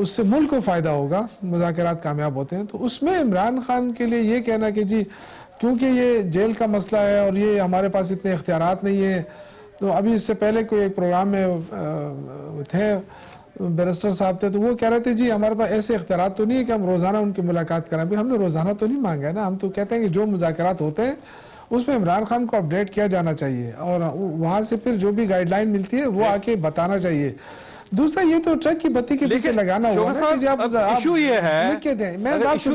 اس سے ملک کو فائدہ ہوگا، مذاکرات کامیاب ہوتے ہیں، تو اس میں عمران خان کے لیے یہ کہنا کہ جی کیونکہ یہ جیل کا مسئلہ ہے اور یہ ہمارے پاس اتنے اختیارات نہیں ہیں، تو ابھی اس سے پہلے کوئی ایک پروگرام میں تھے بیرسٹر صاحب تھے، تو وہ کہہ رہے تھے جی ہمارے پاس ایسے اختیارات تو نہیں ہے کہ ہم روزانہ ان کی ملاقات کریں. ہم نے روزانہ تو نہیں مانگا ہے نا، ہم تو کہتے ہیں کہ جو مذاکرات ہوتے ہیں اس میں عمران خان کو اپڈیٹ کیا جانا چاہیے اور وہاں سے پھر جو بھی گائیڈ لائن ملتی ہے وہ آ کے بتانا چاہیے. دوسرا یہ تو ٹرک کی بتی کے پیچھے لگانا ہوگا نا. ایشو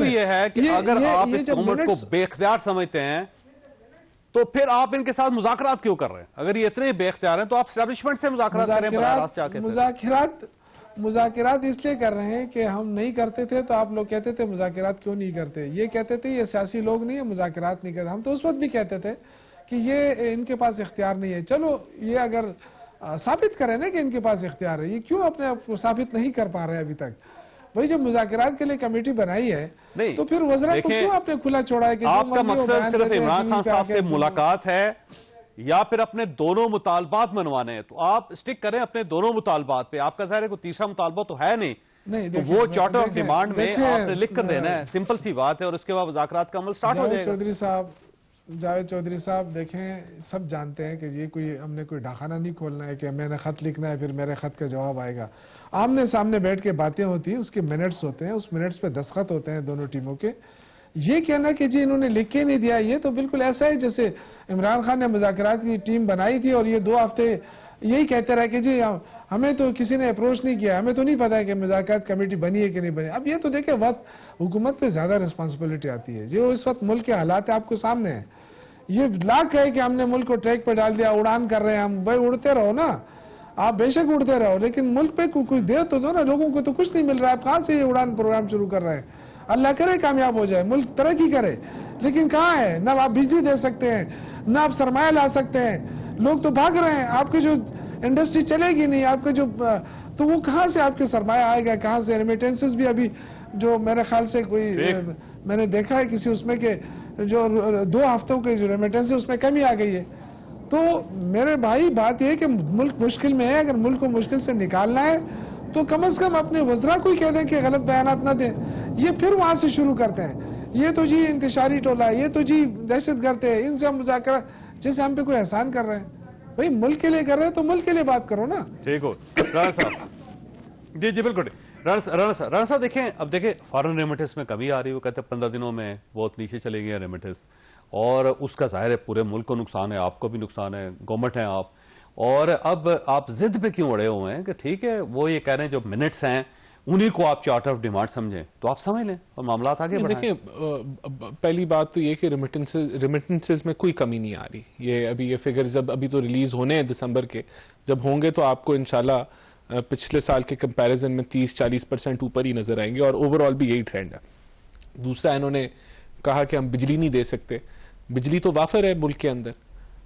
یہ ہے کہ اگر آپ اس گورنمنٹ کو بے اختیار سمجھتے ہیں تو پھر آپ ان کے ساتھ مذاکرات کیوں کر رہے ہیں؟ اگر یہ اتنے بے اختیار ہیں تو آپ اسٹیبلشمنٹ سے مذاکرات کریں براہ راست جا کے. مذاکرات اس لیے کر رہے ہیں کہ ہم نہیں کرتے تھے تو آپ لوگ کہتے تھے مذاکرات کیوں نہیں کرتے. یہ کہتے تھے یہ سیاسی لوگ نہیں ہیں مذاکرات نہیں کرتے. ہم تو اس وقت بھی کہتے تھے کہ یہ ان کے پاس اختیار نہیں ہے. چلو یہ اگر ثابت کریں نا کہ ان کے پاس اختیار ہے، یہ کیوں اپنے آپ کو ثابت نہیں کر پا رہے ابھی تک؟ بھائی جب مذاکرات کے لیے کمیٹی بنائی ہے تو پھر وزراء کو کیوں آپ نے کھلا چھوڑا ہے کہ آپ کا مقصد صرف عمران خان صاحب سے ملاقات ہے یا پھر اپنے دونوں مطالبات منوانے ہیں؟ تو آپ سٹک کریں اپنے دونوں مطالبات پہ. آپ کا ظاہر ہے کوئی تیسرا مطالبہ تو ہے نہیں، تو وہ چارٹر آف ڈیمانڈ میں آپ نے لکھ کر دینا ہے. سمپل سی بات ہے اور اس کے بعد مذاکرات کا عمل سٹارٹ ہو جائے گا. جاوید چودھری صاحب دیکھیں، سب جانتے ہیں کہ یہ کوئی ہم نے کوئی ڈاکخانہ نہیں کھولنا ہے کہ میں نے خط لکھنا ہے پھر میرے خط کا جواب آئے گا. آمنے سامنے بیٹھ کے باتیں ہوتی ہیں، اس کے منٹس ہوتے ہیں، اس منٹس پہ دستخط ہوتے ہیں دونوں ٹیموں کے. یہ کہنا کہ جی انہوں نے لکھ کے نہیں دیا، یہ تو بالکل ایسا ہے جیسے عمران خان نے مذاکرات کی ٹیم بنائی تھی اور یہ 2 ہفتے یہی کہتے رہے کہ جی ہمیں تو کسی نے اپروچ نہیں کیا، ہمیں تو نہیں پتا ہے کہ مذاکرات کمیٹی بنی ہے کہ نہیں بنی. اب یہ تو دیکھیں وقت حکومت پہ زیادہ رسپانسبلٹی آتی ہے. جو اس وقت ملک کے حالات آپ کو سامنے ہیں، یہ لاکھ ہے کہ ہم نے ملک کو ٹریک پہ ڈال دیا، اڑان کر رہے ہیں ہم. بھائی اڑتے رہو نا، آپ بے شک اڑتے رہو، لیکن ملک پہ کچھ دے تو دو نا. لوگوں کو تو کچھ نہیں مل رہا ہے، آپ کہاں سے یہ اڑان پروگرام شروع کر رہے ہیں؟ اللہ کرے کامیاب ہو جائے، ملک ترقی کرے، لیکن کہاں ہے؟ نہ آپ بجلی دے سکتے ہیں، نہ آپ سرمایہ لا سکتے ہیں. لوگ تو بھاگ رہے ہیں، آپ کی جو انڈسٹری چلے گی نہیں، آپ کے جو تو وہ کہاں سے آپ کے سرمایہ آئے گا؟ کہاں سے؟ ریمیٹنسز بھی ابھی جو میرے خیال سے کوئی میں نے دیکھا ہے کسی اس میں کہ جو 2 ہفتوں کے جو ریمیٹنس اس میں کمی آ گئی ہے. تو میرے بھائی بات یہ ہے کہ ملک مشکل میں ہے، اگر ملک کو مشکل سے نکالنا ہے تو کم از کم اپنے وزراء کو ہی کہہ دیں کہ غلط بیانات نہ دیں. یہ پھر وہاں سے شروع کرتے ہیں، یہ تو جی انتشاری ٹولہ ہے، یہ تو جی دہشت گرد ہے، ان سے ہم مذاکرات، جیسے ہم پہ کوئی احسان کر رہے ہیں. بھائی ملک کے لیے کر رہے ہیں تو ملک کے لیے بات کرو نا. ٹھیک ہو رانا صاحب. جی بالکل. رانا صاحب دیکھیں، اب دیکھیں فارن ریمیٹنس میں کمی آ رہی ہے، وہ کہتے ہیں 15 دنوں میں بہت نیچے چلے گئے ریمیٹنس، اور اس کا ظاہر ہے پورے ملک کو نقصان ہے، آپ کو بھی نقصان ہے، گورنمنٹ ہیں آپ. اور اب آپ ضد پہ کیوں اڑے ہوئے ہیں کہ ٹھیک ہے وہ یہ کہہ رہے ہیں جو منٹس ہیں انہی کو آپ چارٹر آف ڈیمانڈ سمجھیں، تو آپ سمجھ لیں اور معاملات آگے بڑھائیں. دیکھیں پہلی بات تو یہ کہ ریمیٹنسز میں کوئی کمی نہیں آ رہی. یہ ابھی یہ فگرز ابھی تو ریلیز ہونے ہیں دسمبر کے، جب ہوں گے تو آپ کو انشاءاللہ پچھلے سال کے کمپیریزن میں 30-40% اوپر ہی نظر آئیں گے، اور اوور آل بھی یہی ٹرینڈ ہے. دوسرا انہوں نے کہا کہ ہم بجلی نہیں دے سکتے. بجلی تو وافر ہے ملک کے اندر،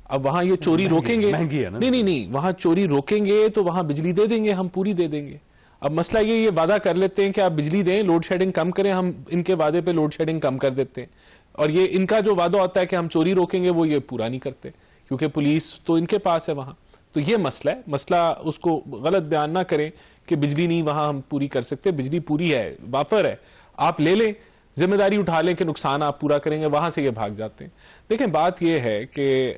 اب وہاں یہ چوری روکیں گے، نہیں وہاں چوری روکیں گے تو وہاں بجلی دے دیں گے، ہم پوری دے دیں گے. اب مسئلہ یہ وعدہ کر لیتے ہیں کہ آپ بجلی دیں، لوڈ شیڈنگ کم کریں، ہم ان کے وعدے پہ لوڈ شیڈنگ کم کر دیتے ہیں، اور یہ ان کا جو وعدہ ہوتا ہے کہ ہم چوری روکیں گے وہ یہ پورا نہیں کرتے کیونکہ پولیس تو ان کے پاس ہے وہاں. تو یہ مسئلہ ہے. مسئلہ اس کو غلط بیان نہ کریں کہ بجلی نہیں وہاں ہم پوری کر سکتے، بجلی پوری ہے، وافر ہے، آپ لے لیں، ذمہ داری اٹھا لیں کہ نقصان آپ پورا کریں گے، وہاں سے یہ بھاگ جاتے ہیں. دیکھیں بات یہ ہے کہ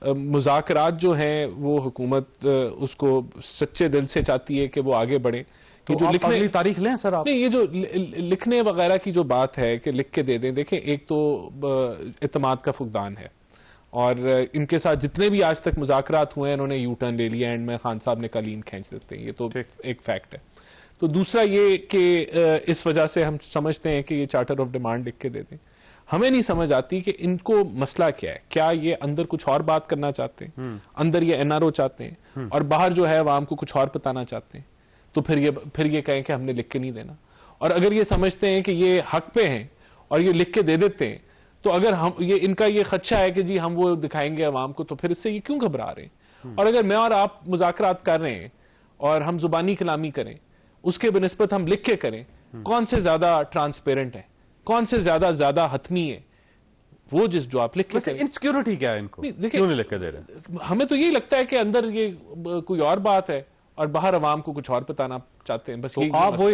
مذاکرات جو ہیں وہ حکومت اس کو سچے دل سے چاہتی ہے کہ وہ آگے بڑھیں. جو لکھنے تاریخ لیں سر آپ، نہیں یہ جو لکھنے وغیرہ کی جو بات ہے کہ لکھ کے دے دیں، دیکھیں ایک تو اعتماد کا فقدان ہے، اور ان کے ساتھ جتنے بھی آج تک مذاکرات ہوئے ہیں انہوں نے یو ٹرن لے لیا، اینڈ میں خان صاحب نے قالین کھینچ دیتے ہیں، یہ تو ایک فیکٹ ہے. تو دوسرا یہ کہ اس وجہ سے ہم سمجھتے ہیں کہ یہ چارٹر آف ڈیمانڈ لکھ کے دے دیں. ہمیں نہیں سمجھ آتی کہ ان کو مسئلہ کیا ہے. کیا یہ اندر کچھ اور بات کرنا چاہتے ہیں، اندر یہ NRO چاہتے ہیں، اور باہر جو ہے عوام کو کچھ اور بتانا چاہتے ہیں؟ تو پھر یہ کہیں کہ ہم نے لکھ کے نہیں دینا. اور اگر یہ سمجھتے ہیں کہ یہ حق پہ ہیں اور یہ لکھ کے دے دیتے ہیں، تو اگر ہم یہ ان کا یہ خدشہ ہے کہ جی ہم وہ دکھائیں گے عوام کو، تو پھر اس سے یہ کیوں گھبرا رہے ہیں؟ اور اگر میں اور آپ مذاکرات کر رہے ہیں اور ہم زبانی کلامی کریں، اس کے بنسبت ہم لکھ کے کریں، کون سے زیادہ ٹرانسپیرنٹ ہے، کون سے زیادہ حتمی ہے؟ وہ جو آپ لکھ کے کریں. انسیکیورٹی کیا ہے ان کو کیوں نہیں لکھ کے دے رہے؟ ہمیں تو یہی لگتا ہے کہ اندر یہ کوئی اور بات ہے اور باہر عوام کو کچھ اور بتانا چاہتے ہیں. بس تو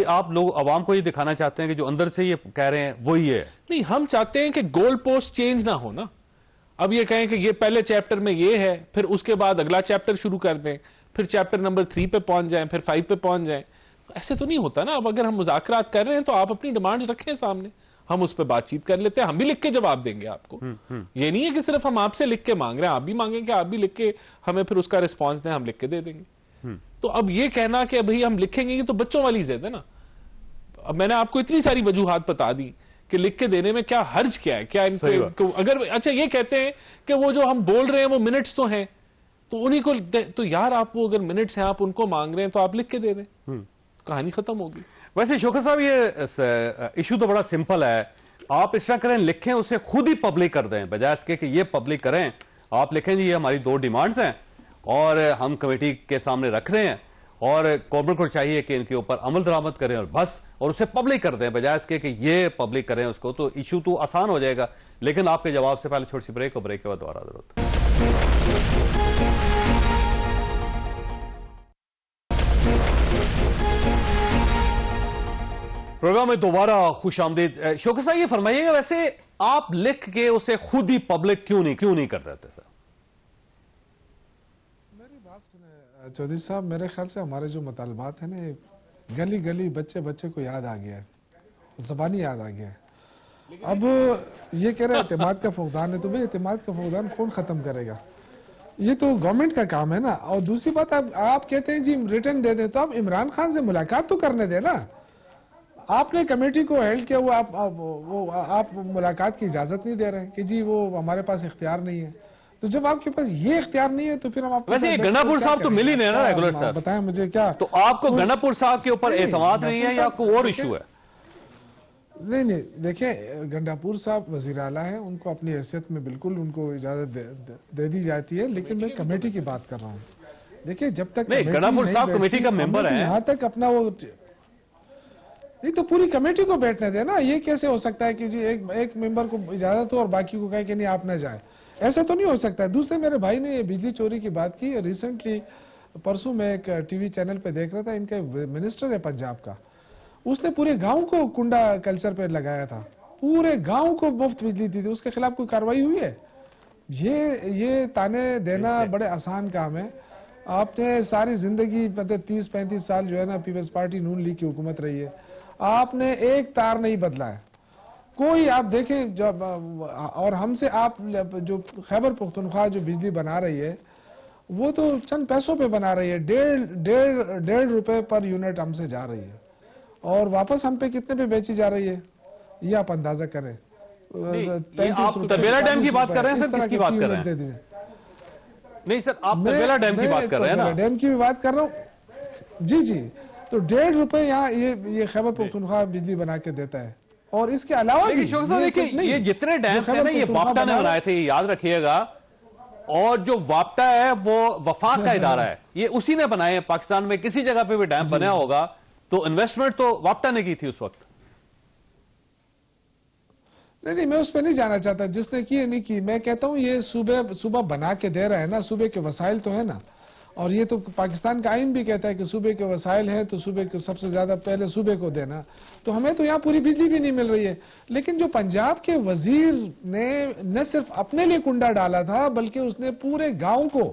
آپ لوگ عوام کو یہ دکھانا چاہتے ہیں کہ جو اندر سے یہ کہہ رہے ہیں وہی ہے. نہیں, ہم چاہتے ہیں کہ گول پوسٹ چینج نہ ہو نا. اب یہ کہیں کہ یہ پہلے چیپٹر میں یہ ہے, پھر اس کے بعد اگلا چیپٹر شروع کر دیں, پھر چیپٹر نمبر 3 پہ پہنچ جائیں, پھر 5 پہ پہنچ جائیں. ایسے تو نہیں ہوتا نا. اب اگر ہم مذاکرات کر رہے ہیں تو آپ اپنی ڈیمانڈ رکھیں سامنے, ہم اس پہ بات چیت کر لیتے ہیں. ہم بھی لکھ کے جواب دیں گے آپ کو. یہ نہیں ہے کہ صرف ہم آپ سے لکھ کے مانگ رہے ہیں, آپ بھی مانگیں کہ آپ بھی لکھ کے ہمیں پھر اس کا رسپانس دیں, ہم لکھ کے دے دیں گے. تو اب یہ کہنا کہ ابھی ہم لکھیں گے, یہ تو بچوں والی ضد ہے نا. اب میں نے آپ کو اتنی ساری وجوہات بتا دی کہ لکھ کے دینے میں کیا حرج کیا ہے. کیا اگر اچھا یہ کہتے ہیں کہ وہ جو ہم بول رہے ہیں وہ منٹس تو ہیں, تو انہی کو تو یار آپ وہ اگر منٹس ہیں آپ ان کو مانگ رہے ہیں تو آپ لکھ کے دے دیں, کہانی ختم ہوگی. ویسے شوکت صاحب یہ ایشو تو بڑا سمپل ہے. آپ اس طرح کریں, لکھیں اسے خود ہی پبلک کر دیں, بجائے اس کے کہ یہ پبلک کریں. آپ لکھیں جی یہ ہماری 2 ڈیمانڈز ہیں اور ہم کمیٹی کے سامنے رکھ رہے ہیں, اور گورنمنٹ کو چاہیے کہ ان کے اوپر عمل درآمد کریں اور بس, اور اسے پبلک کر دیں, بجائے اس کے کہ یہ پبلک کریں اس کو. تو ایشو تو آسان ہو جائے گا. لیکن آپ کے جواب سے پہلے چھوٹی سی بریک, اور بریک کے بعد دوبارہ حاضر ہوتے ہیں. پروگرام میں دوبارہ خوش آمدید. شوکت صاحب یہ فرمائیے گا, ویسے آپ لکھ کے اسے خود ہی پبلک کیوں نہیں کر رہے تھے سر؟ میری بات سنیں چودھری صاحب, میرے خیال سے ہمارے جو مطالبات ہیں نا, گلی گلی بچے کو یاد آ گیا ہے, زبانی یاد آ گیا ہے. اب یہ کہہ رہے اعتماد کا فقدان ہے, تو بھئی اعتماد کا فقدان کون ختم کرے گا؟ یہ تو گورنمنٹ کا کام ہے نا. اور دوسری بات, آپ کہتے ہیں جی ریٹرن دے دیں, تو آپ عمران خان سے ملاقات تو کرنے دیں نا. آپ نے کمیٹی کو ہیلڈ کیا ہوا, آپ ملاقات کی اجازت نہیں دے رہے ہیں کہ جی وہ ہمارے پاس اختیار نہیں ہے. تو جب آپ کے پاس یہ اختیار نہیں ہے تو پھر ہم آپ ویسے یہ گناپور صاحب تو مل ہی نہیں نا ریگولر صاحب, بتائیں مجھے کیا. تو آپ کو گناپور صاحب کے اوپر اعتماد نہیں ہے یا کوئی اور ایشو ہے؟ نہیں, دیکھیں گنڈاپور صاحب وزیر اعلیٰ ہیں, ان کو اپنی حیثیت میں بالکل ان کو اجازت دے دی جاتی ہے, لیکن میں کمیٹی کی بات کر رہا ہوں. دیکھیں جب تک گنڈاپور صاحب کمیٹی کا ممبر ہیں, یہاں تک اپنا وہ نہیں, تو پوری کمیٹی کو بیٹھنے دیں نا. یہ کیسے ہو سکتا ہے کہ جی ایک ممبر کو اجازت ہو اور باقی کو کہے کہ نہیں آپ نہ جائیں؟ ایسا تو نہیں ہو سکتا ہے. دوسرے میرے بھائی نے بجلی چوری کی بات کی. ریسنٹلی پرسوں میں ایک ٹی وی چینل پہ دیکھ رہا تھا, ان کے منسٹر ہے پنجاب کا, اس نے پورے گاؤں کو کنڈا کلچر پہ لگایا تھا, پورے گاؤں کو مفت بجلی دی تھی. اس کے خلاف کوئی کارروائی ہوئی ہے؟ یہ تانے دینا بڑے آسان کام ہے. آپ نے ساری زندگی 30-35 سال جو ہے نا پیپلز پارٹی نون لیگ کی حکومت رہی ہے, آپ نے ایک تار نہیں بدلا ہے کوئی. آپ دیکھیں جب, اور ہم سے آپ جو خیبر پختونخوا جو بجلی بنا رہی ہے وہ تو چند پیسوں پہ بنا رہی ہے, 1.5 روپے پر یونٹ ہم سے جا رہی ہے, اور واپس ہم پہ کتنے پہ بیچی جا رہی ہے یہ آپ اندازہ کریں. آپ تربیلا ڈیم کی بات کر رہے ہیں سر, کس کی بات کر رہے ہیں؟ نہیں سر, آپ تربیلا ڈیم کی بات کر رہے ہیں نا؟ ڈیم کی بھی بات کر رہا ہوں جی. تو 1.5 روپے یہاں یہ خیبر پختونخوا بجلی بنا کے دیتا ہے. اور اس کے علاوہ یہ جتنے ڈیمز ہیں نا یہ واپٹا نے بنائے تھے, یہ یاد رکھیے گا. اور جو واپٹا ہے وہ وفاق کا ادارہ ہے, یہ اسی نے بنائے ہیں. پاکستان میں کسی جگہ پہ بھی ڈیم بنیا ہوگا تو انویسٹمنٹ تو واپٹا نے کی تھی اس وقت. نہیں, میں اس پہ نہیں جانا چاہتا جس نے کی نہیں کی. میں کہتا ہوں یہ صوبہ بنا کے دے رہا ہے نا, صوبے کے وسائل تو ہے نا. اور یہ تو پاکستان کا آئین بھی کہتا ہے کہ صوبے کے وسائل ہیں تو صوبے کو سب سے زیادہ پہلے صوبے کو دینا. تو ہمیں تو یہاں پوری بجلی بھی نہیں مل رہی ہے. لیکن جو پنجاب کے وزیر نے نہ صرف اپنے لیے کنڈا ڈالا تھا بلکہ اس نے پورے گاؤں کو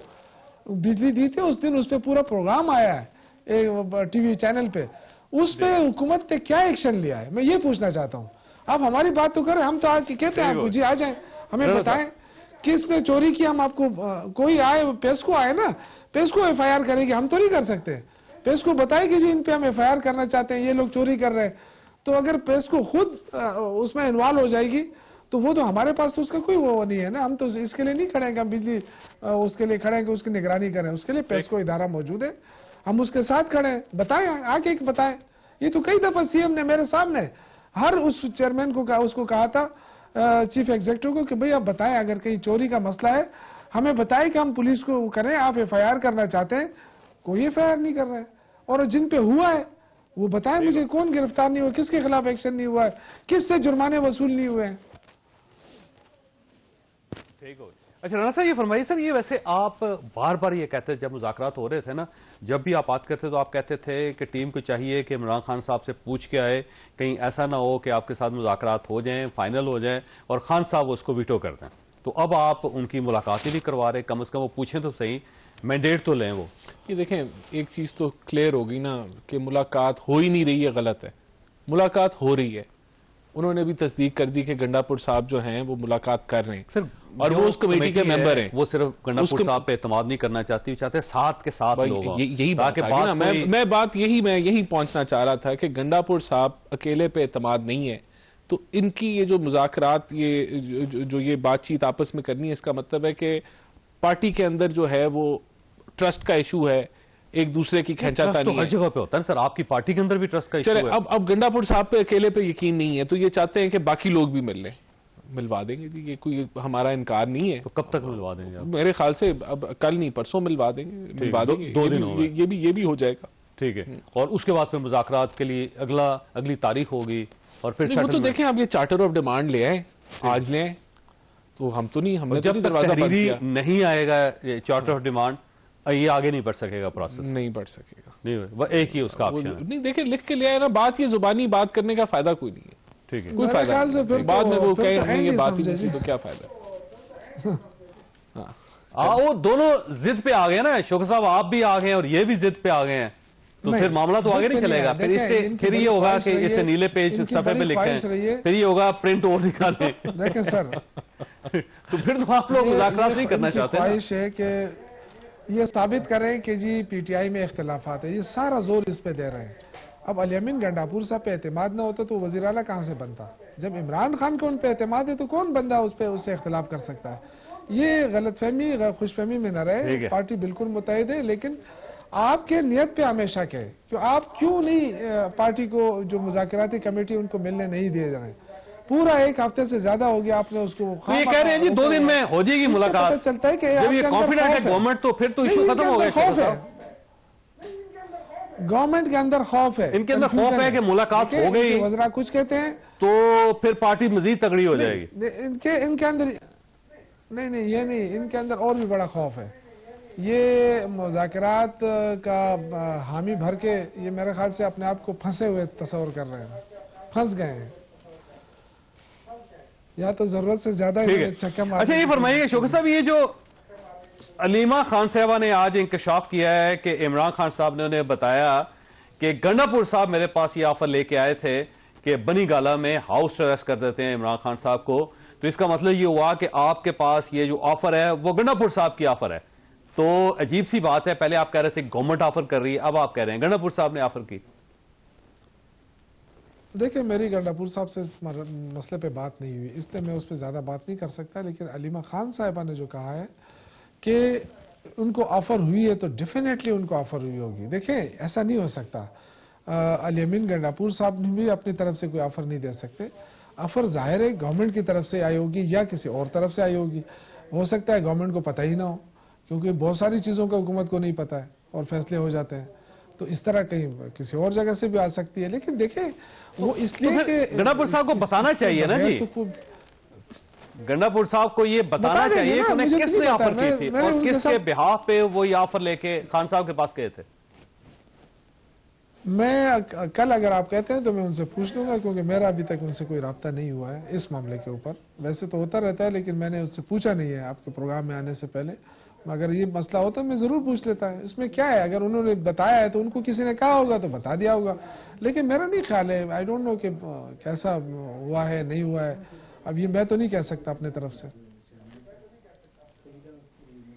بجلی دی تھی. اس دن اس پہ پورا پروگرام آیا ہے ٹی وی چینل پہ, اس پہ حکومت نے کیا ایکشن لیا ہے میں یہ پوچھنا چاہتا ہوں. آپ ہماری بات تو کریں, ہم تو آج کہتے ہیں آپ کو جی آ جائیں, ہمیں بتائیں کس نے چوری کی. ہم آپ کو کوئی آئے پیسکو آئے نا, پیسکو ایف آئی آر کرے گی, ہم تو نہیں کر سکتے. پیسکو بتائے کہ جی ان پہ ہم ایف آئی آر کرنا چاہتے ہیں, یہ لوگ چوری کر رہے ہیں. تو اگر پیسکو خود اس میں انوالو ہو جائے گی تو وہ تو ہمارے پاس تو اس کا کوئی وہ نہیں ہے نا. ہم تو اس کے لیے نہیں کھڑے ہیں کہ ہم بجلی اس کے لیے کھڑے ہیں کہ اس کی نگرانی کریں. اس کے لیے پیسکو ادارہ موجود ہے, ہم اس کے ساتھ کھڑے ہیں. بتائیں آ کے بتائیں. یہ تو کئی دفعہ سی ایم نے میرے سامنے ہر اس چیئرمین کو اس کو کہا تھا, چیف ایگزیکٹو کو, کہ بھئی آپ بتائیں اگر کہیں چوری کا مسئلہ ہے ہمیں بتائیں کہ ہم پولیس کو کریں. آپ ایف آئی آر کرنا چاہتے ہیں, کوئی ایف آئی آر نہیں کر رہے. اور جن پہ ہوا ہے وہ بتائیں مجھے, کون گرفتار نہیں ہوا, کس کے خلاف ایکشن نہیں ہوا ہے, کس سے جرمانے وصول نہیں ہوئے ہیں. ٹھیک ہو. اچھا رانا صاحب یہ فرمائیے سر، یہ ویسے آپ بار بار یہ کہتے جب مذاکرات ہو رہے تھے نا، جب بھی آپ بات کرتے تو آپ کہتے تھے کہ ٹیم کو چاہیے کہ عمران خان صاحب سے پوچھ کے آئے، کہیں ایسا نہ ہو کہ آپ کے ساتھ مذاکرات ہو جائیں، فائنل ہو جائیں اور خان صاحب اس کو ویٹو کر دیں. تو اب آپ ان کی ملاقاتیں بھی کروا رہے، کم از کم وہ پوچھیں تو صحیح، مینڈیٹ تو لیں وہ. یہ دیکھیں ایک چیز تو کلیئر ہوگی نا کہ ملاقات ہو ہی نہیں رہی ہے، غلط ہے. ملاقات ہو رہی ہے، انہوں نے بھی تصدیق کر دی کہ گنڈاپور صاحب جو ہیں وہ ملاقات کر رہے ہیں سر، اور وہ اس کمیٹی کے ممبر ہیں. وہ صرف گنڈاپور صاحب پہ اعتماد نہیں کرنا چاہتی، چاہتے ساتھ کے ساتھ لوگ ہوں. یہی بات ہے نا، میں بات یہی پہنچنا چاہ رہا تھا کہ گنڈاپور صاحب اکیلے پہ اعتماد نہیں ہے. تو ان کی یہ جو مذاکرات، یہ بات چیت آپس میں کرنی ہے، اس کا مطلب ہے کہ پارٹی کے اندر جو ہے وہ ٹرسٹ کا ایشو ہے، ایک دوسرے کی کھینچا تانی ہے. ہر جگہ پہ ہوتا ہے سر، آپ کی پارٹی کے اندر بھی ٹرسٹ کا ایشو ہے. اب گنڈاپور صاحب پہ اکیلے پہ یقین نہیں ہے تو یہ چاہتے ہیں کہ باقی لوگ بھی مل لیں. ملوا دیں گے جی، یہ کوئی ہمارا انکار نہیں ہے. تو کب تک ملوا دیں گے آپ؟ میرے خیال سے اب کل نہیں پرسوں ملوا دیں گے. 2 دن ہو گئے. یہ بھی ہو جائے گا. ٹھیک ہے. اور اس کے بعد پھر مذاکرات کے لیے اگلی تاریخ ہوگی اور پھر وہ تو دیکھیں آپ یہ چارٹر آف ڈیمانڈ لے آئے، آج لے آئے تو ہم نے جب تک تحریری نہیں آئے گا چارٹر آف ڈیمانڈ یہ آگے نہیں بڑھ سکے گا، پروسیس نہیں بڑھ سکے گا. نہیں، وہ ایک ہی اس کا آپشن ہے. نہیں دیکھیں لکھ کے لے آئے نا، بات یہ زبانی بات کرنے کا فائدہ کوئی نہیں ہے. ٹھیک ہے، کوئی فائدہ نہیں. بعد میں وہ کہیں ہم نے یہ بات ہی نہیں کی تو کیا فائدہ. وہ دونوں ضد پہ آ گئے نا، شوکت صاحب آپ بھی آ گئے اور یہ بھی ضد پہ آ گئے ہیں، تو پھر معاملہ تو آگے نہیں چلے گا. پھر یہ ہوگا کہ اس سے نیلے پیج صفحے پہ لکھیں، پھر یہ ہوگا پرنٹ اور نکالیں. دیکھیں سر، تو پھر تو آپ لوگ مذاکرات نہیں کرنا چاہتے. خواہش ہے کہ یہ ثابت کریں کہ جی پی ٹی آئی میں اختلافات ہیں، یہ سارا زور اس پہ دے رہے ہیں. اب الیمین گنڈاپور صاحب پہ اعتماد نہ ہوتا تو وزیر اعلیٰ کہاں سے بنتا؟ جب عمران خان کو ان پہ اعتماد ہے تو کون بندہ اس سے اختلاف کر سکتا ہے؟ یہ غلط فہمی، خوش فہمی میں نہ رہے. پارٹی بالکل متحد ہے، لیکن آپ کے نیت پہ ہمیشہ کہے کہ آپ کیوں نہیں پارٹی کو جو مذاکراتی کمیٹی ان کو ملنے نہیں دے رہے. پورا 1 ہفتے سے زیادہ ہو گیا آپ نے اس کو. یہ کہہ رہے ہیں جی 2 دن میں ہو جائے گی ملاقات. چلتا ہے کہ جب یہ کانفیڈنٹ ہے گورنمنٹ تو پھر تو ایشو ختم ہو گیا. گورنمنٹ کے اندر خوف ہے، ان کے اندر خوف ہے کہ ملاقات ہو گئی، وزراء کچھ کہتے ہیں تو پھر پارٹی مزید تگڑی ہو جائے گی. ان کے اندر نہیں یہ نہیں، ان کے اندر اور بھی بڑا خوف ہے. یہ مذاکرات کا حامی بھر کے یہ میرے خیال سے اپنے آپ کو پھنسے ہوئے تصور کر رہے ہیں، پھنس گئے ہیں، یا تو ضرورت سے زیادہ. اچھا یہ فرمائیے شوکت صاحب، یہ جو علیمہ خان صاحبہ نے آج انکشاف کیا ہے کہ عمران خان صاحب نے انہیں بتایا کہ گنڈاپور صاحب میرے پاس یہ آفر لے کے آئے تھے کہ بنی گالہ میں ہاؤس اریسٹ کر دیتے ہیں عمران خان صاحب کو، تو اس کا مطلب یہ ہوا کہ آپ کے پاس یہ جو آفر ہے وہ گنڈاپور صاحب کی آفر ہے. تو عجیب سی بات ہے، پہلے آپ کہہ رہے تھے گورنمنٹ آفر کر رہی ہے، اب آپ کہہ رہے ہیں گنڈاپور صاحب نے آفر کی. دیکھیں میری گنڈاپور صاحب سے اس مسئلے پہ بات نہیں ہوئی، اس لیے میں اس پہ زیادہ بات نہیں کر سکتا. لیکن علیمہ خان صاحبہ نے جو کہا ہے کہ ان کو آفر ہوئی ہے تو ڈیفینیٹلی ان کو آفر ہوئی ہوگی. دیکھیں ایسا نہیں ہو سکتا، الیمین گنڈاپور صاحب نے بھی اپنی طرف سے کوئی آفر نہیں دے سکتے. آفر ظاہر ہے گورنمنٹ کی طرف سے آئی ہوگی یا کسی اور طرف سے آئی ہوگی. ہو سکتا ہے گورنمنٹ کو پتہ ہی نہ ہو، کیونکہ بہت ساری چیزوں کا حکومت کو نہیں پتہ ہے اور فیصلے ہو جاتے ہیں. تو اس طرح کہیں کسی اور جگہ سے بھی آ سکتی ہے. لیکن دیکھیں وہ اس لیے کہ گنڈاپور صاحب کو بتانا چاہیے نا جی، گنڈاپور صاحب کو یہ بتانا چاہیے کہ انہیں کس نے آفر کی تھی اور کس کے بہاف پہ وہ یہ آفر لے کے خان صاحب کے پاس گئے تھے. میں کل اگر آپ کہتے ہیں تو میں ان سے پوچھ لوں گا، کیونکہ میرا ابھی تک ان سے کوئی رابطہ نہیں ہوا ہے اس معاملے کے اوپر. ویسے تو ہوتا رہتا ہے لیکن میں نے اس سے پوچھا نہیں ہے آپ کے پروگرام میں آنے سے پہلے. اگر یہ مسئلہ ہوتا میں ضرور پوچھ لیتا ہے. اس میں کیا ہے، اگر انہوں نے بتایا ہے تو ان کو کسی نے کہا ہوگا تو بتا دیا ہوگا. لیکن میرا نہیں خیال ہے، آئی ڈونٹ نو کہ کیسا ہوا ہے نہیں ہوا ہے. اب یہ میں تو نہیں کہہ سکتا اپنے طرف سے.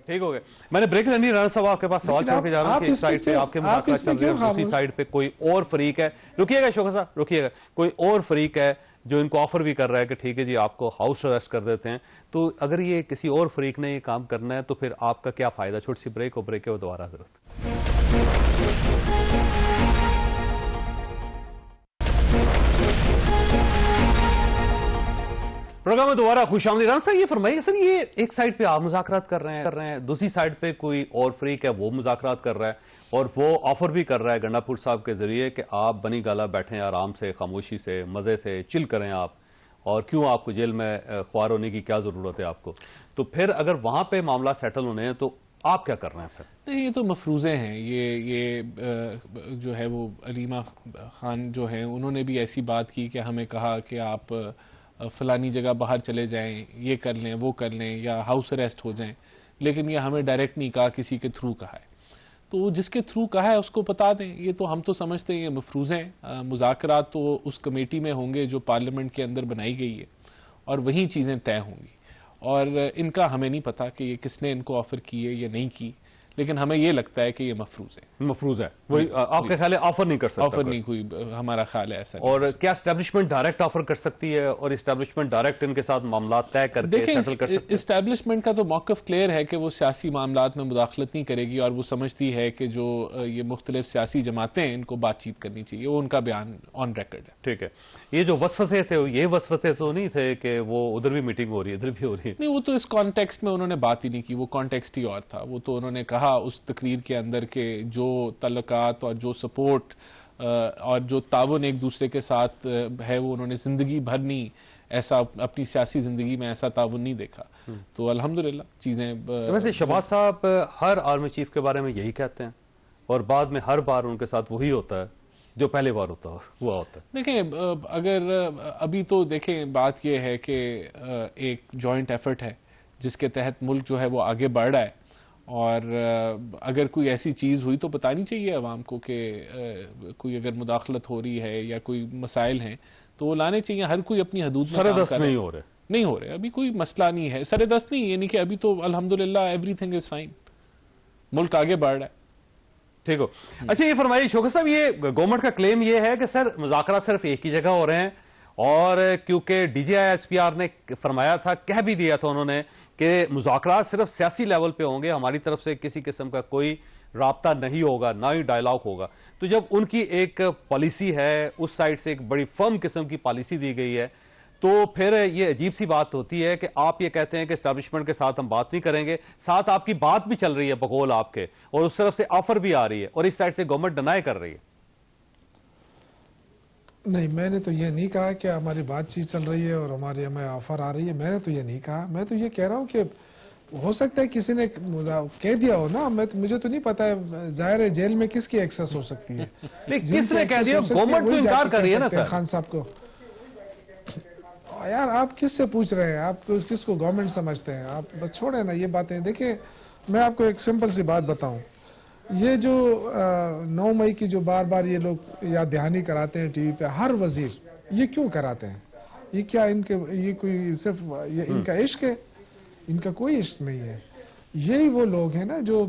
ٹھیک ہو گیا، میں نے بریک لینی. رانا صاحب آپ کے پاس سوال چھوڑ کے جا رہا ہوں کہ ایک سائڈ پہ آپ کے مذاکرات چل رہے ہیں، دوسری سائڈ پہ کوئی اور فریق ہے. رکیے گا شوکت صاحب، رکیے گا. کوئی اور فریق ہے جو ان کو آفر بھی کر رہا ہے کہ ٹھیک ہے جی آپ کو ہاؤس اریسٹ کر دیتے ہیں. تو اگر یہ کسی اور فریق نے یہ کام کرنا ہے تو پھر آپ کا کیا فائدہ؟ چھوٹی سی بریک ہو، بریک ہے دوبارہ ضرورت. پروگرام میں دوبارہ خوش آمدید. رانا صاحب یہ فرمائیے سر، یہ ایک سائڈ پہ آپ مذاکرات کر رہے ہیں، دوسری سائڈ پہ کوئی اور فریق ہے وہ مذاکرات کر رہا ہے اور وہ آفر بھی کر رہا ہے گنڈاپور صاحب کے ذریعے کہ آپ بنی گالہ بیٹھیں آرام سے، خاموشی سے، مزے سے چل کریں آپ، اور کیوں آپ کو جیل میں خوار ہونے کی کیا ضرورت ہے آپ کو. تو پھر اگر وہاں پہ معاملہ سیٹل ہونے ہیں تو آپ کیا کر رہے ہیں پھر؟ نہیں، یہ تو مفروضے ہیں. یہ جو ہے وہ علیمہ خان جو ہیں انہوں نے بھی ایسی بات کی کہ ہمیں کہا کہ آپ فلانی جگہ باہر چلے جائیں، یہ کر لیں وہ کر لیں یا ہاؤس اریسٹ ہو جائیں، لیکن یہ ہمیں ڈائریکٹ نہیں کہا، کسی کے تھرو کہا ہے. تو جس کے تھرو کہا ہے اس کو بتا دیں. یہ تو ہم تو سمجھتے ہیں یہ مفروضے ہیں. مذاکرات تو اس کمیٹی میں ہوں گے جو پارلیمنٹ کے اندر بنائی گئی ہے اور وہیں چیزیں طے ہوں گی. اور ان کا ہمیں نہیں پتا کہ یہ کس نے ان کو آفر کی ہے یا نہیں کی، لیکن ہمیں یہ لگتا ہے کہ یہ مفروض ہے. مفروض ہے. وہی آپ کا خیال ہے آفر نہیں کر سکتا؟ آفر نہیں، کوئی ہمارا خیال ہے ایسا. اور کیا اسٹیبلشمنٹ ڈائریکٹ آفر کر سکتی ہے اور اسٹیبلشمنٹ ڈائریکٹ ان کے ساتھ معاملات طے کر کے سیٹل کر سکتی ہے؟ اسٹیبلشمنٹ کا تو موقف کلیئر ہے کہ وہ سیاسی معاملات میں مداخلت نہیں کرے گی، اور وہ سمجھتی ہے کہ جو یہ مختلف سیاسی جماعتیں ہیں ان کو بات چیت کرنی چاہیے. وہ ان کا بیان آن ریکارڈ ہے. ٹھیک ہے. یہ جو وسوسے تھے یہ وسوسے تو نہیں تھے کہ وہ ادھر بھی میٹنگ ہو رہی ہے ادھر بھی ہو رہی ہے؟ نہیں، وہ تو اس کانٹیکسٹ میں انہوں نے بات ہی نہیں کی. وہ کانٹیکسٹ ہی اور تھا. وہ تو انہوں نے کہا اس تقریر کے اندر کہ جو تعلقات اور جو سپورٹ اور جو تعاون ایک دوسرے کے ساتھ ہے وہ انہوں نے زندگی بھر نہیں، ایسا اپنی سیاسی زندگی میں ایسا تعاون نہیں دیکھا. تو الحمدللہ چیزیں. ویسے شہباز صاحب ہر آرمی چیف کے بارے میں یہی کہتے ہیں اور بعد میں ہر بار ان کے ساتھ وہی ہوتا ہے جو پہلے بار ہوا ہوتا ہے. دیکھیں، اگر ابھی تو دیکھیں بات یہ ہے کہ ایک جوائنٹ ایفرٹ ہے جس کے تحت ملک جو ہے وہ آگے بڑھ رہا ہے، اور اگر کوئی ایسی چیز ہوئی تو بتانی چاہیے عوام کو کہ کوئی اگر مداخلت ہو رہی ہے یا کوئی مسائل ہیں تو وہ لانے چاہیے. ہر کوئی اپنی حدود میں سر دست نہیں ہو رہے. ابھی کوئی مسئلہ نہیں ہے. سر دست نہیں، یعنی کہ ابھی تو الحمدللہ ایوری تھنگ از فائن. ملک آگے بڑھ رہا ہے. ٹھیک ہو. اچھا، یہ فرمائیے شوکت صاحب، یہ گورنمنٹ کا کلیم یہ ہے کہ سر مذاکرات صرف ایک ہی جگہ ہو رہے ہیں، اور کیونکہ D G I S P R نے فرمایا تھا، کہہ بھی دیا تھا انہوں نے کہ مذاکرات صرف سیاسی لیول پہ ہوں گے، ہماری طرف سے کسی قسم کا کوئی رابطہ نہیں ہوگا، نہ ہی ڈائلاگ ہوگا. تو جب ان کی ایک پالیسی ہے، اس سائڈ سے ایک بڑی فرم قسم کی پالیسی دی گئی ہے، تو پھر یہ عجیب سی بات ہوتی ہے کہ آپ یہ کہتے ہیں کہ اسٹیبلشمنٹ کے ساتھ ہم بات نہیں کریں گے، ساتھ آپ کی بات بھی چل رہی ہے بقول آپ کے، اور اس طرف سے آفر بھی آ رہی ہے، اور اس سائڈ سے گورنمنٹ ڈینائی کر رہی ہے. نہیں، میں نے تو یہ نہیں کہا کہ ہماری بات چیت چل رہی ہے اور ہمیں آفر آ رہی ہے. میں نے تو یہ نہیں کہا. میں تو یہ کہہ رہا ہوں کہ ہو سکتا ہے کسی نے کہہ دیا ہو نا. مجھے تو نہیں پتا ہے، ظاہر ہے جیل میں کس کی ایکسس ہو سکتی ہے. کس نے کہہ دیا؟ گورنمنٹ تو انکار کر رہی ہے نا سر. خان صاحب کو یار آپ کس سے پوچھ رہے ہیں؟ آپ کس کو گورنمنٹ سمجھتے ہیں؟ آپ بس چھوڑیں نا یہ باتیں. دیکھیں، میں آپ کو ایک سمپل سی بات بتاؤں. یہ جو 9 مئی کی جو بار بار یہ لوگ یاد دہانی کراتے ہیں ٹی وی پہ، ہر وزیر یہ کیوں کراتے ہیں؟ یہ کیا یہ کوئی صرف ان کا عشق ہے؟ ان کا کوئی عشق نہیں ہے. یہی وہ لوگ ہیں نا جو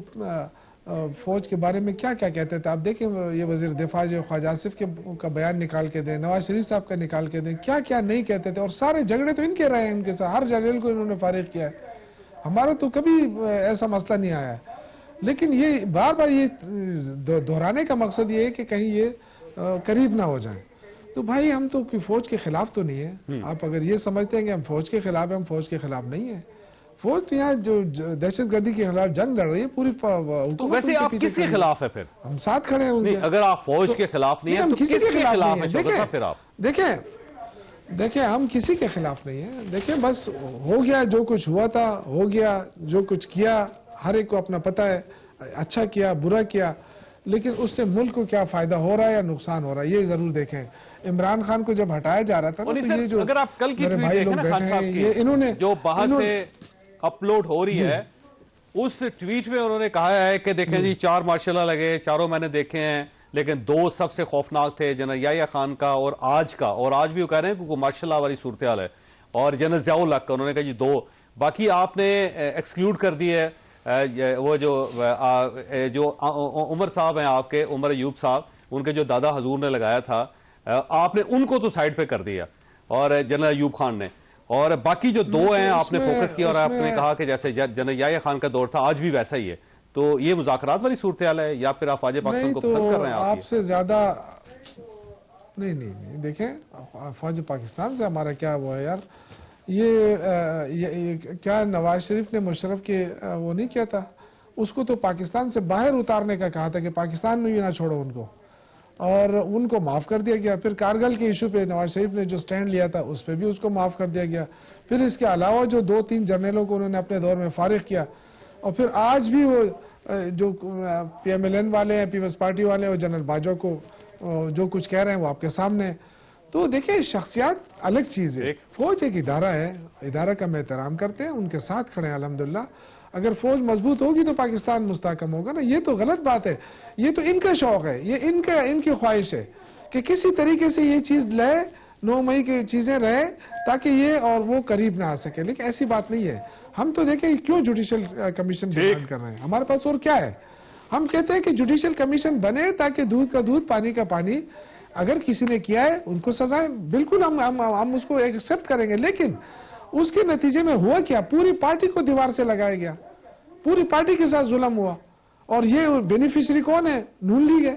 فوج کے بارے میں کیا کیا کہتے تھے. آپ دیکھیں یہ وزیر دفاع جو خواجہ آصف کا بیان نکال کے دیں، نواز شریف صاحب کا نکال کے دیں، کیا کیا نہیں کہتے تھے. اور سارے جھگڑے تو ان کے رہے ہیں ان کے ساتھ. ہر جنرل کو انہوں نے فارغ کیا ہے. ہمارا تو کبھی ایسا مسئلہ نہیں آیا. لیکن یہ بار بار یہ دہرانے کا مقصد یہ ہے کہ کہیں یہ قریب نہ ہو جائیں. تو بھائی ہم تو فوج کے خلاف تو نہیں ہے. آپ اگر یہ سمجھتے ہیں کہ ہم فوج کے خلاف ہیں، ہم فوج کے خلاف نہیں ہیں. فوج تو یہاں جو دہشت گردی کے خلاف جنگ لڑ رہی ہے پوری. تو ویسے آپ کس کے خلاف ہے پھر؟ ہم ساتھ کھڑے ہیں. اگر آپ فوج کے خلاف نہیں ہیں تو کس کے خلاف ہیں شوکت صاحب پھر آپ؟ دیکھیں ہم کسی کے خلاف نہیں ہیں. دیکھیں بس ہو گیا جو کچھ ہوا تھا، ہو گیا جو کچھ کیا. ہر ایک کو اپنا پتہ ہے، اچھا کیا برا کیا، لیکن اس سے ملک کو کیا فائدہ ہو رہا ہے یا نقصان ہو رہا ہے یہ ضرور دیکھیں. عمران خان کو جب ہٹایا جا رہا تھا نا، تو یہ جو اگر آپ کل کی ٹویٹ دیکھیں نا خان صاحب کی، انہوں نے جو باہر سے اپلوڈ ہو رہی ہے، اس ٹویٹ میں انہوں نے کہا ہے کہ دیکھیں جی 4 مارشل لگے، چاروں میں نے دیکھے ہیں، لیکن 2 سب سے خوفناک تھے، جنرل یحییٰ خان کا اور آج کا. اور آج بھی وہ کہہ رہے ہیں کہ ماشاء اللہ والی صورتحال ہے. اور جنرل ضیاء الحق کا انہوں نے کہا جی 2. باقی آپ نے ایکسکلوڈ کر دی ہے وہ جو عمر صاحب ہیں آپ کے، عمر ایوب صاحب، ان کے جو دادا حضور نے لگایا تھا، آپ نے ان کو تو سائڈ پہ کر دیا، اور جنرل ایوب خان نے. اور باقی جو 2 ہیں آپ نے فوکس کیا، اور آپ نے کہا کہ جیسے جنرل یحییٰ خان کا دور تھا آج بھی ویسا ہی ہے. تو یہ مذاکرات والی صورتحال ہے یا پھر آپ فوج پاکستان کو پسند کر رہے ہیں؟ آپ سے زیادہ نہیں دیکھیں، فوج پاکستان سے ہمارا کیا وہ ہے یار. یہ کیا نواز شریف نے مشرف کے وہ نہیں کیا تھا؟ اس کو تو پاکستان سے باہر اتارنے کا کہا تھا کہ پاکستان میں بھی نہ چھوڑو ان کو، اور ان کو معاف کر دیا گیا. پھر کارگل کے ایشو پہ نواز شریف نے جو سٹینڈ لیا تھا اس پہ بھی اس کو معاف کر دیا گیا. پھر اس کے علاوہ جو 2-3 جرنیلوں کو انہوں نے اپنے دور میں فارغ کیا، اور پھر آج بھی وہ جو پی ایم ایل این والے ہیں، پیپلز پارٹی والے ہیں، وہ جنرل باجوہ کو جو کچھ کہہ رہے ہیں وہ آپ کے سامنے ہے. تو دیکھیں شخصیات الگ چیز ہے. فوج ایک ادارہ ہے، ادارہ کا میں احترام کرتے ہیں، ان کے ساتھ کھڑے ہیں الحمدللہ. اگر فوج مضبوط ہوگی تو پاکستان مستحکم ہوگا نا. یہ تو غلط بات ہے، یہ تو ان کا شوق ہے، یہ ان کی خواہش ہے کہ کسی طریقے سے یہ چیز لے 9 مئی کی چیزیں رہے تاکہ یہ اور وہ قریب نہ آ سکے. لیکن ایسی بات نہیں ہے. ہم تو دیکھیں کیوں جوڈیشل کمیشن ڈیمانڈ کر رہے ہیں، ہمارے پاس اور کیا ہے. ہم کہتے ہیں کہ جوڈیشل کمیشن بنے تاکہ دودھ کا دودھ پانی کا پانی. اگر کسی نے کیا ہے ان کو سزائیں بالکل ہم اس کو ایکسپٹ کریں گے، لیکن اس کے نتیجے میں ہوا کیا؟ پوری پارٹی کو دیوار سے لگایا گیا، پوری پارٹی کے ساتھ ظلم ہوا، اور یہ بینیفیشری کون ہے؟ نون لیگ ہے.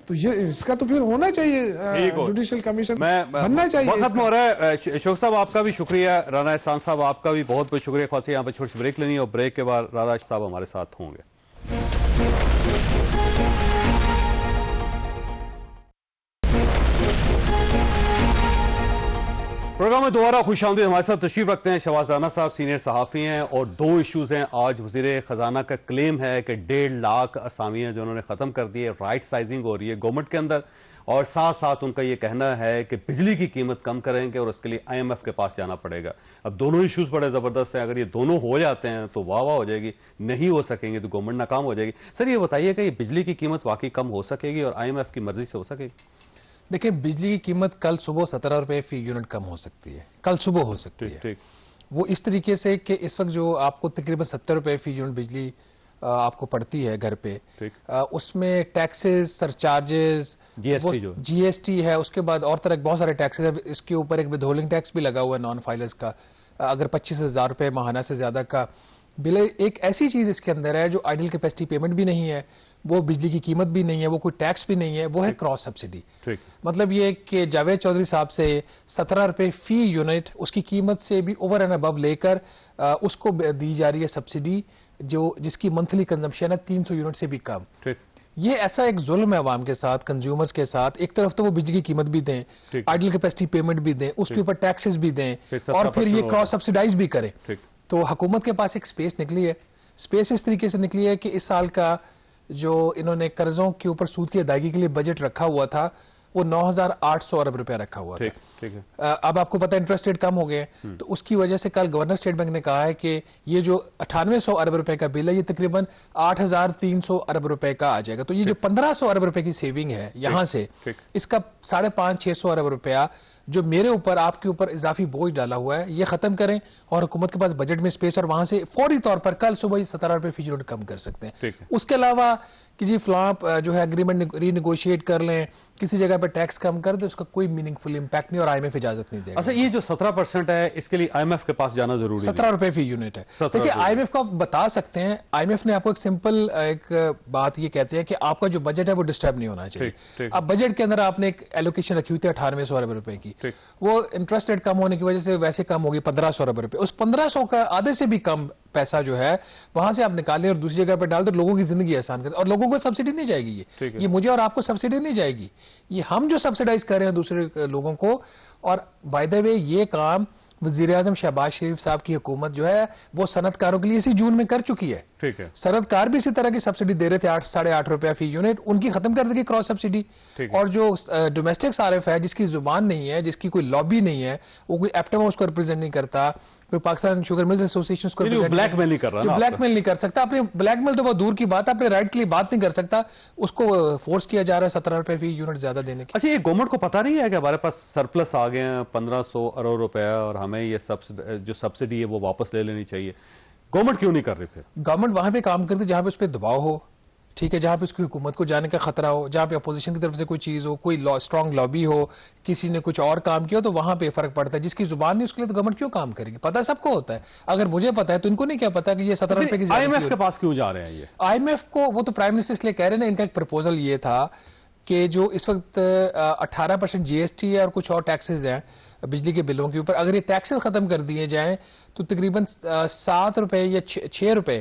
تو یہ اس کا تو پھر ہونا چاہیے جوڈیشل کمیشن بننا چاہیے. وقت ختم ہو رہا ہے. شوق صاحب آپ کا بھی شکریہ، رانا احسان صاحب آپ کا بھی بہت بہت شکریہ. خاصی یہاں پہ چھوٹی سی بریک لینی ہے اور بریک کے بعد رانا صاحب ہمارے ساتھ ہوں گے. پروگرام میں دوبارہ خوش آمدید. ہمارے ساتھ تشریف رکھتے ہیں شہباز رانا صاحب، سینئر صحافی ہیں، اور 2 ایشوز ہیں. آج وزیر خزانہ کا کلیم ہے کہ 1.5 لاکھ اسامیاں جو انہوں نے ختم کر دی ہے، رائٹ سائزنگ ہو رہی ہے گورنمنٹ کے اندر، اور ساتھ ساتھ ان کا یہ کہنا ہے کہ بجلی کی قیمت کم کریں گے اور اس کے لیے IMF کے پاس جانا پڑے گا. اب دونوں ایشوز بڑے زبردست ہیں. اگر یہ دونوں ہو جاتے ہیں تو واہ واہ ہو جائے گی، نہیں ہو سکیں گے تو گورنمنٹ ناکام ہو جائے گی. سر یہ بتائیے کہ یہ بجلی کی قیمت واقعی کم ہو سکے گی اور IMF کی مرضی سے ہو سکے گی؟ دیکھیں بجلی کی قیمت کل صبح 17 روپے فی یونٹ کم ہو سکتی ہے، کل صبح ہو سکتی ہے. وہ اس طریقے سے کہ اس وقت جو آپ کو تقریباً 70 روپے فی یونٹ بجلی آپ کو پڑتی ہے گھر پہ، اس میں ٹیکسز، سرچارجز، جی ایس ٹی ہے، اس کے بعد اور طرح بہت سارے ٹیکسز ہیں. اس کے اوپر ایک ود ہولڈنگ ٹیکس بھی لگا ہوا ہے نان فائلرز کا. اگر 25,000 روپے ماہانہ سے زیادہ کا بل. ایک ایسی چیز اس کے اندر ہے جو آئیڈل کیپیسٹی پیمنٹ بھی نہیں ہے، وہ بجلی کی قیمت بھی نہیں ہے، وہ کوئی ٹیکس بھی نہیں ہے، وہ ہے کراس سبسڈی. مطلب یہ کہ جاوید چودھری صاحب سے 17 روپے فی یونٹ اس کی قیمت سے بھی اوور اینڈ ابو لے کر اس کو دی جا رہی ہے سبسڈی، جس کی منتھلی کنزمپشن ہے 300 یونٹ سے بھی کم. یہ ایسا ایک ظلم ہے عوام کے ساتھ، کنزیومرز کے ساتھ. ایک طرف تو وہ بجلی کی قیمت بھی دیں، آئیڈل کیپیسٹی پیمنٹ بھی دیں، اس کے اوپر ٹیکسز بھی دیں، اور پھر یہ کراس سبسڈائز بھی کریں. تو حکومت کے پاس ایک سپیس نکلی ہے. سپیس اس طریقے سے نکلی ہے کہ اس سال کا جو انہوں نے قرضوں کے اوپر سود کی ادائیگی کے لیے بجٹ رکھا ہوا تھا وہ 9,800 ارب روپے رکھا ہوا تھا. اب آپ کو پتہ انٹرسٹ ریٹ کم ہو گئے، تو اس کی وجہ سے کل گورنر اسٹیٹ بینک نے کہا ہے کہ یہ جو 9800 ارب روپے کا بل ہے یہ تقریباً 8,300 ارب روپے کا آ جائے گا. تو یہ جو 1,500 ارب روپے کی سیونگ ہے یہاں سے، اس کا 550-600 ارب روپیہ جو میرے اوپر آپ کے اوپر اضافی بوجھ ڈالا ہوا ہے یہ ختم کریں، اور حکومت کے پاس بجٹ میں سپیس، اور وہاں سے فوری طور پر کل صبح 17 روپے فی یونٹ کم کر سکتے ہیں. اس کے علاوہ کہ جی فلاں جو ہے اگریمنٹ ری نیگوشیٹ کر لیں، کسی جگہ پہ ٹیکس کم کر دیں، اس کا کوئی میننگ فل امپیکٹ نہیں، اور IMF اجازت نہیں دے گا. اچھا یہ جو 17% ہے اس کے لیے IMF کے پاس جانا ضروری ہے. 17 روپے فی یونٹ ہے. دیکھیں IMF کو آپ بتا سکتے ہیں، IMF نے آپ کو ایک سمپل ایک بات یہ کہتے ہیں کہ آپ کا جو بجٹ ہے وہ ڈسٹرب نہیں ہونا چاہیے. اب بجٹ کے اندر آپ نے ایک ایلوکیشن رکھی ہوئی تھی 9800 ارب روپے کی، وہ انٹرسٹ ریٹ کم ہونے کی وجہ سے ویسے کم ہوگی 1500 ارب روپے. اس 1500 کا آدھے سے بھی کم پیسہ جو ہے وہاں سے آپ نکالیں اور دوسری جگہ پہ ڈال دیں، لوگوں کی زندگی آسان کریں. اور لوگوں کو سبسڈی نہیں جائے گی، یہ مجھے اور آپ کو سبسڈی نہیں جائے گی، یہ ہم جو سبسڈائز کر رہے ہیں دوسرے لوگوں کو. اور بائی دا وے یہ کام وزیر اعظم شہباز شریف صاحب کی حکومت جو ہے وہ صنعت کاروں کے لیے اسی جون میں کر چکی ہے. صنعت کار بھی اسی طرح کی سبسڈی دے رہے تھے 8.5 روپے فی یونٹ، ان کی ختم کر دے گی کراس سبسڈی. اور جو ڈومیسٹک صارف ہے جس کی زبان نہیں ہے، جس کی کوئی لابی نہیں ہے، وہ کوئی ایپٹما اس کو ریپرزینٹ نہیں کرتا، کوئی پاکستان شوگر ملز ایسوسیشن کو بلیک میل نہیں کر رہا، جو بلیک میل نہیں کر سکتا، اپنے بلیک میل تو بہت دور کی بات ہے، اپنے رائٹ کے لیے بات نہیں کر سکتا، اس کو فورس کیا جا رہا ہے 17 روپے فی یونٹ زیادہ دینے کی. اچھا یہ گورنمنٹ کو پتہ نہیں ہے کہ ہمارے پاس سرپلس آ گئے ہیں 1500 ارب روپے اور ہمیں یہ جو سبسڈی ہے وہ واپس لے لینی چاہیے؟ گورنمنٹ کیوں نہیں کر رہی؟ پھر گورنمنٹ وہاں پہ کام کرتی جہاں پہ اس پہ دباؤ ہو، ٹھیک ہے، جہاں پہ اس کی حکومت کو جانے کا خطرہ ہو، جہاں پہ اپوزیشن کی طرف سے کوئی چیز ہو، کوئی اسٹرانگ لابی ہو، کسی نے کچھ اور کام کیا تو وہاں پہ فرق پڑتا ہے. جس کی زبان نہیں اس کے لیے تو گورنمنٹ کیوں کام کرے گی؟ پتہ سب کو ہوتا ہے. اگر مجھے پتا ہے تو ان کو نہیں کیا پتا کہ یہ 17 روپے کی IMF کے پاس کیوں جا رہے ہیں؟ یہ IMF کو وہ تو پرائم منسٹر اس لیے کہہ رہے ہیں نا، ان کا ایک پرپوزل یہ تھا کہ جو اس وقت 18% GST ہے اور کچھ اور ٹیکسز ہیں بجلی کے بلوں کے اوپر، اگر یہ ٹیکسز ختم کر دیے جائیں تو تقریباً 7 روپے یا 6 روپے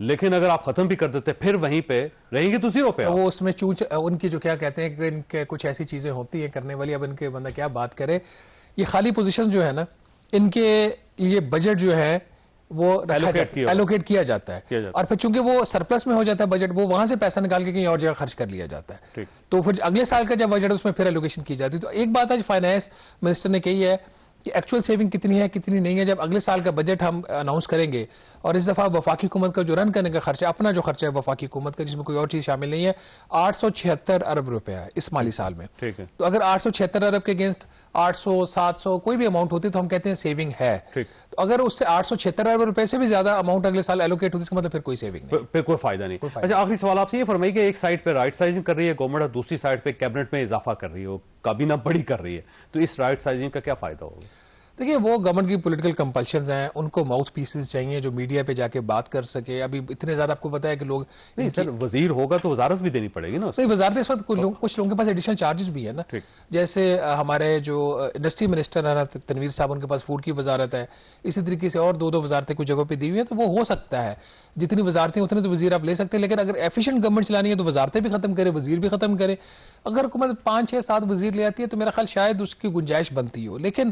لیکن اگر آپ ختم بھی کر دیتے پھر وہیں پہ رہیں گے تو زیرو پہ وہ اس میں چونچ ان کی جو کیا کہتے ہیں کہ ان کے کچھ ایسی چیزیں ہوتی ہیں کرنے والی، اب ان کے بندہ کیا بات کرے. یہ خالی پوزیشن جو ہے نا ان کے لیے بجٹ جو ہے وہ ایلوکیٹ کیا جاتا ہے، اور پھر چونکہ وہ سرپلس میں ہو جاتا ہے بجٹ، وہ وہاں سے پیسہ نکال کے کہیں اور جگہ خرچ کر لیا جاتا ہے. تو پھر اگلے سال کا جب بجٹ اس میں پھر ایلوکیشن کی جاتی ہے. تو ایک بات آج فائنانس منسٹر نے کہی ہے کہ ایکچوئل سیونگ کتنی ہے کتنی نہیں ہے جب اگلے سال کا بجٹ ہم اناؤنس کریں گے. اور اس دفعہ وفاقی حکومت کا جو رن کرنے کا خرچہ، اپنا جو خرچہ ہے وفاقی حکومت کا، جس میں کوئی اور چیز شامل نہیں ہے، 876 ارب روپے ہے اس مالی سال میں. تو اگر 876 ارب کے اگینسٹ 800 700 کوئی بھی اماؤنٹ ہوتی ہے تو ہم کہتے ہیں سیونگ ہے. تو اگر اس سے 876 ارب روپے سے بھی زیادہ اماؤنٹ اگلے سال ایلوکیٹ ہوتی ہے، اس کا مطلب پھر کوئی سیونگ نہیں، پھر کوئی فائدہ نہیں. اچھا آخری سوال آپ سے یہ فرمائیے کہ ایک سائڈ پہ رائٹ سائزنگ کر رہی ہے گورنمنٹ اور دوسری سائڈ پہ کیبنٹ میں اضافہ کر رہی ہے، وہ کابینہ بڑی کر رہی ہے، تو اس رائٹ سائزنگ کا کیا فائدہ ہوگا؟ دیکھیے وہ گورنمنٹ کی پولیٹیکل کمپلشنز ہیں، ان کو ماؤتھ پیسز چاہیے جو میڈیا پہ جا کے بات کر سکے. ابھی اتنے زیادہ آپ کو پتا ہے کہ لوگ نہیں سر وزیر ہوگا تو وزارت بھی دینی پڑے گی نا. نہیں وزارت اس وقت کچھ لوگوں کے پاس ایڈیشنل چارجز بھی ہے نا، جیسے ہمارے جو انڈسٹری منسٹر ہیں تنویر صاحب، ان کے پاس فوڈ کی وزارت ہے. اسی طریقے سے اور دو وزارتیں کچھ جگہوں پہ دی ہوئی ہیں. تو وہ ہو سکتا ہے جتنی وزارتیں اتنے تو وزیر آپ لے سکتے ہیں، لیکن اگر ایفیشینٹ گورنمنٹ چلانی ہے تو وزارتیں بھی ختم کرے، وزیر بھی ختم کرے. اگر حکومت 5 6 7 وزیر لے آتی ہے تو میرا خیال شاید اس کی گنجائش بنتی ہو. لیکن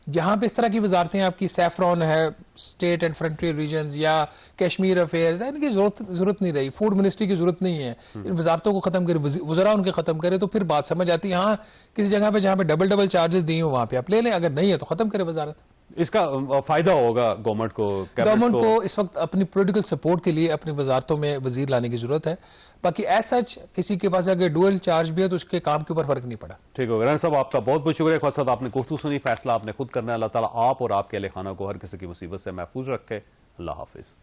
جہاں پہ اس طرح کی وزارتیں آپ کی سیفرون ہے، اسٹیٹ اینڈ فرنٹیئر ریجنز، یا کشمیر افیئرز، ان کی ضرورت نہیں رہی، فوڈ منسٹری کی ضرورت نہیں ہے، ان وزارتوں کو ختم کرے، وزراء ان کے ختم کرے، تو پھر بات سمجھ آتی ہے. ہاں کسی جگہ پہ جہاں پہ ڈبل چارجز دی ہوں وہاں پہ آپ لے لیں، اگر نہیں ہے تو ختم کرے وزارت. اس کا فائدہ ہوگا گورنمنٹ کو اس وقت اپنی پولیٹیکل سپورٹ کے لیے اپنی وزارتوں میں وزیر لانے کی ضرورت ہے. باقی ایز سچ کسی کے پاس اگر ڈوئل چارج بھی ہے تو اس کے کام کے اوپر فرق نہیں پڑا. ٹھیک ہوگا رن صاحب، آپ کا بہت بہت شکریہ. خود صاحب آپ نے گفتگو سنی، فیصلہ آپ نے خود کرنا ہے. اللہ تعالیٰ آپ اور آپ کے اہل خانہ کو ہر کسی کی مصیبت سے محفوظ رکھے. اللہ حافظ.